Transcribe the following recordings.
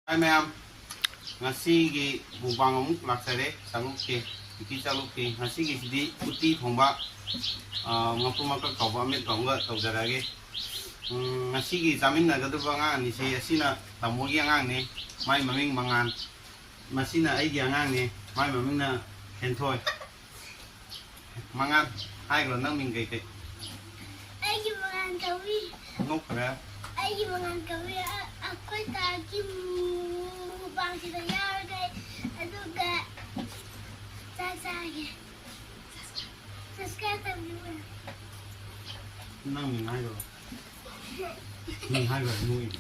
Hai ma'am, ngasiꯒꯤ ꯃꯨꯛꯕꯥꯡ ꯑꯃꯨꯛ ꯂꯥꯛꯆꯔꯦ ꯆꯥꯂꯨꯛꯀꯤ ꯎꯇꯤ ꯆꯥꯂꯨꯛꯀꯤ ngasiꯒꯤꯁꯤꯗꯤ ꯎꯇꯤ ꯊꯣꯡꯕ ꯉꯥꯄ꯭ꯔꯨꯝ ꯃꯀꯛ ꯇꯧꯕ ꯑꯃꯦꯠꯄ ꯑꯃꯒ ꯇꯧꯖꯔꯛꯑꯒꯦ ngasiꯒꯤ ꯆꯥꯃꯤꯟꯅꯒꯗꯕ ꯑꯉꯥꯡ ꯑꯅꯤꯁꯤ ꯑꯁꯤꯅ ꯇꯥꯃꯣꯒꯤ ꯑꯉꯥꯡꯅꯤ ꯃꯥꯏ ꯃꯃꯤꯡ ꯃꯉꯥꯟ ꯃꯁꯤꯅ ꯑꯩꯒꯤ ꯑꯉꯥꯡꯅꯤ ꯃꯥꯏ ꯃꯃꯤꯡꯅ ꯍꯦꯟꯊꯣꯏ ꯃꯉꯥꯟ ꯍꯥꯏꯈ꯭ꯔꯣ ꯅꯪ ꯃꯤꯡ ꯀꯩꯀꯩ ꯑꯩꯒꯤ ꯃꯉꯥꯟ ꯀꯧꯏ ꯅꯣꯛꯈ꯭ꯔꯦ ꯑꯩꯒꯤ ꯃꯉꯥꯟ ꯀꯧꯏ ꯑꯩꯈꯣꯏ ꯇꯥꯒꯤ ꯃꯨꯛꯕꯥꯡꯁꯤꯗ ꯌꯥꯎꯔꯒ ꯑꯗꯨꯒ ꯆꯥꯛ ꯆꯥꯒꯦ ꯁꯕꯁꯀ꯭ꯔꯥꯏꯕ ꯇꯧꯕꯤꯌꯨ ꯅꯪ ꯃꯤꯡ ꯍꯥꯏꯈ꯭ꯔꯣ ꯃꯤꯡ ꯍꯥꯏꯈ꯭ꯔꯣ ꯅꯣꯛꯏꯅꯦ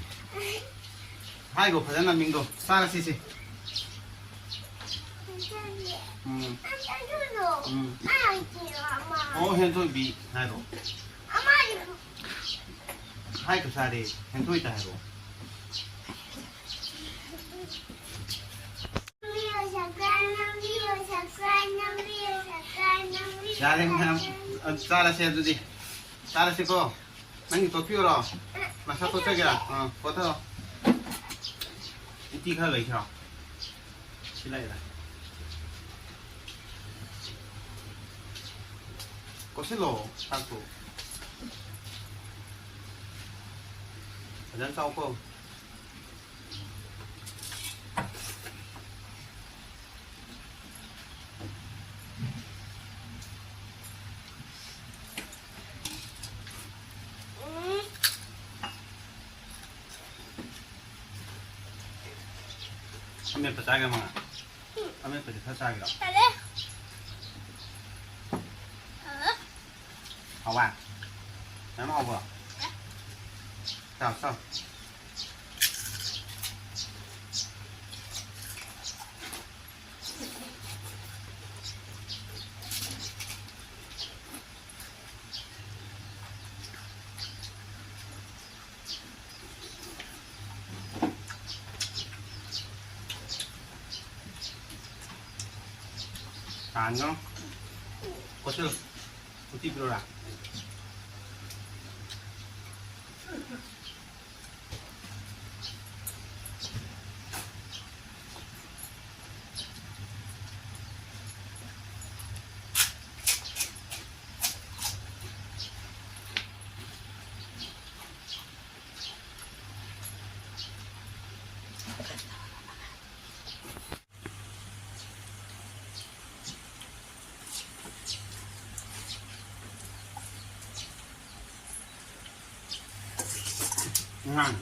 ꯍꯥꯏꯈ꯭ꯔꯣ ꯐꯖꯅ ꯃꯤꯡꯗꯣ ꯆꯥꯔꯁꯤꯁꯦ ꯑꯣ ꯍꯦꯟꯊꯣꯏꯕꯤ ꯍꯥꯏꯔꯣ ꯍꯥꯏꯈ꯭ꯔꯣ ꯆꯥꯔꯦ ꯍꯦꯟꯊꯣꯏꯇ ꯍꯥꯏꯔꯣ ꯌꯥꯔꯦ ꯃꯌꯥꯝ ꯆꯥꯔꯁꯦ ꯑꯗꯨꯗꯤ ꯆꯥꯔꯁꯤꯀꯣ ꯅꯪꯒꯤ ꯇꯣꯠꯄꯤꯌꯨꯔꯣ ꯃꯁꯥ ꯇꯣꯠꯆꯒꯦꯔꯥ ꯀꯣꯊꯔꯣ ꯎꯇꯤ ꯈꯔ ꯂꯩꯈ꯭ꯔꯣ ꯁꯤ ꯂꯩꯔꯦ ꯀꯣꯠꯁꯤꯜꯂꯣ ꯆꯥꯛꯇꯣꯐꯖꯅ ꯆꯥꯎꯀꯣ ꯑꯃꯦꯠꯄ ꯆꯥꯒꯦ ꯃꯉꯥ ꯑꯃꯦꯠꯄꯗꯤ ꯈꯔ ꯆꯥꯒꯦꯔꯣ ꯍꯋꯥꯏ ꯌꯥꯝ ꯍꯥꯎꯕ꯭ꯔꯣ ꯆꯥꯎ ꯆꯥꯎ 안 고추 어디 들어라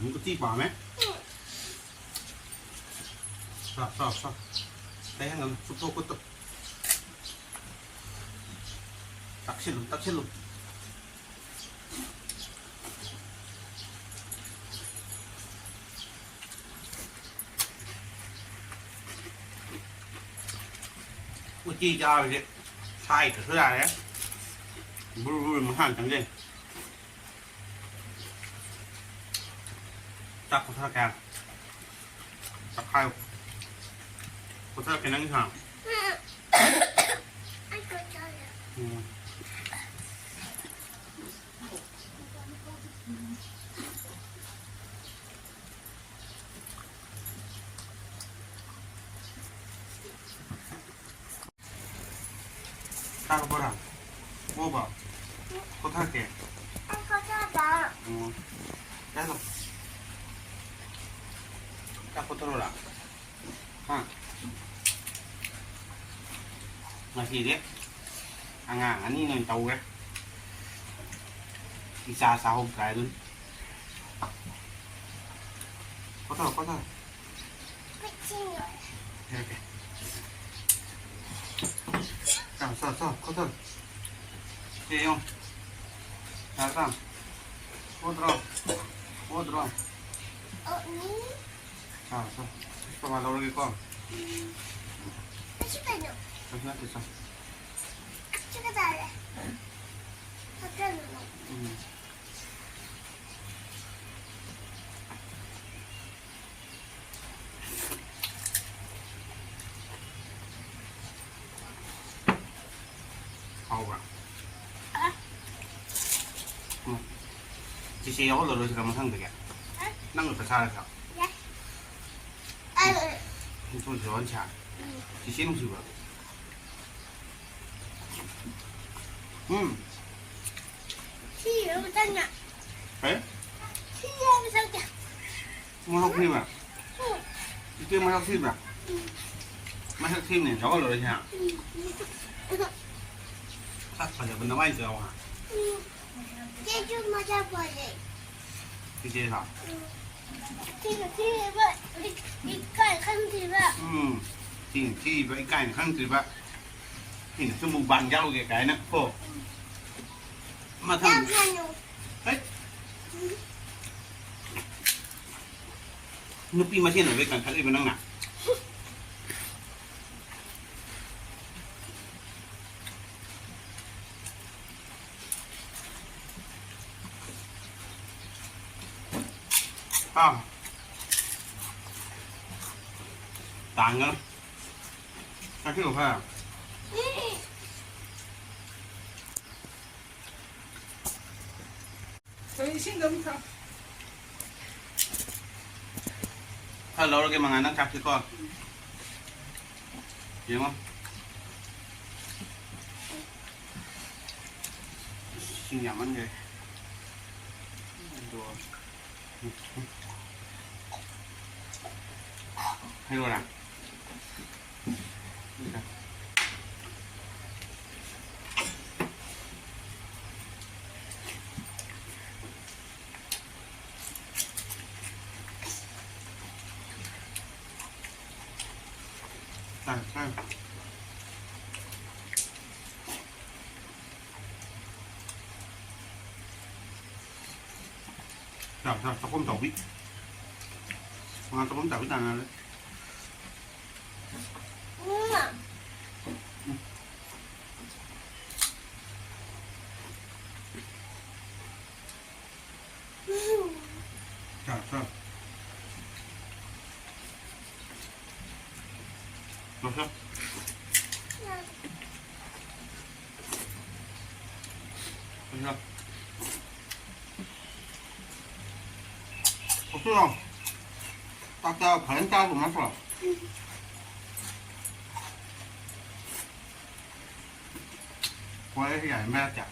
이거 띠 마음에? 쏴 대행은 쑥쑥 끄떡 딱실로 우찌 자 이제 사이 들어야 돼 물한 장전 딱 고사게 딱 하요 고사게 năng hả 딱 뭐라 먹어봐 고사게 계속 딱 붙들어라 ngasi đấy anh ấy nên tàu đấy đi xa sao không cái luôn có thôi 이렇게 써 커터 예용 자상 오들어 써 봐 나오게 거 잠시만 됐어 아우라 지시 이걸로 넣어서 가면 상되게 난 것도 잘해서 좀 저원차. 지시는 주가. 시 여기 잖냐. 에? 시 여기 잖냐. 뭐 하고 있냐? 응. 이게 뭐 하고 있냐? 뭐 하고 있냐? 저걸로 그냥. 딱 봐야 본 나와 있어 와. 제주 맞아버려. 이제 다. 뒤에 봐. 이깔 칸지 봐. thì vậy cái khăn thì vậy thì nó mua bằng giao cái nó khô mà thằng 잠깐요. đấy nó pi mà thiên ở với càng khăn bên năng nè à tàng nữa 아, 그거 봐. 저희 신금사. Hello, cái màng đang cặp thì con. Hiểu không? Xin nhầm anh người. Đùa. Hay rồi à? 자, 조금 더 위. 조금 더 위다. 엄마. 자. 됐어? 됐어? 없어요. 딱딱 반은 짜고 맛있어. quay cái này mẹ chặt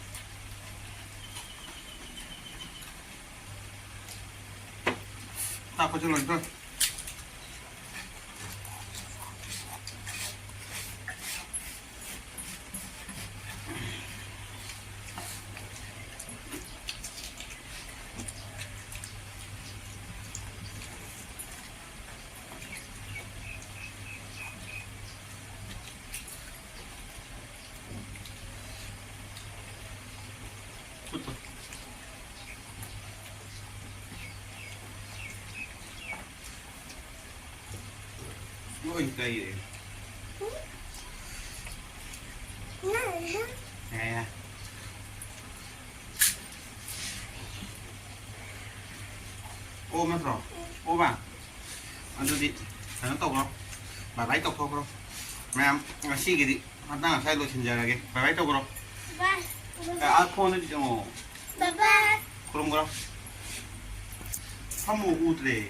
ta có cho lần thôi ôi cây gì nè ôm mất rồi ôm à ăn đưa đi phải nó tộc không bà lấy tộc không mẹ em xí cái gì hắn đang ở sai lối chân giờ kìa bà lấy tộc không 아 폰을 좀 바바. 그런 거라 한모 우드래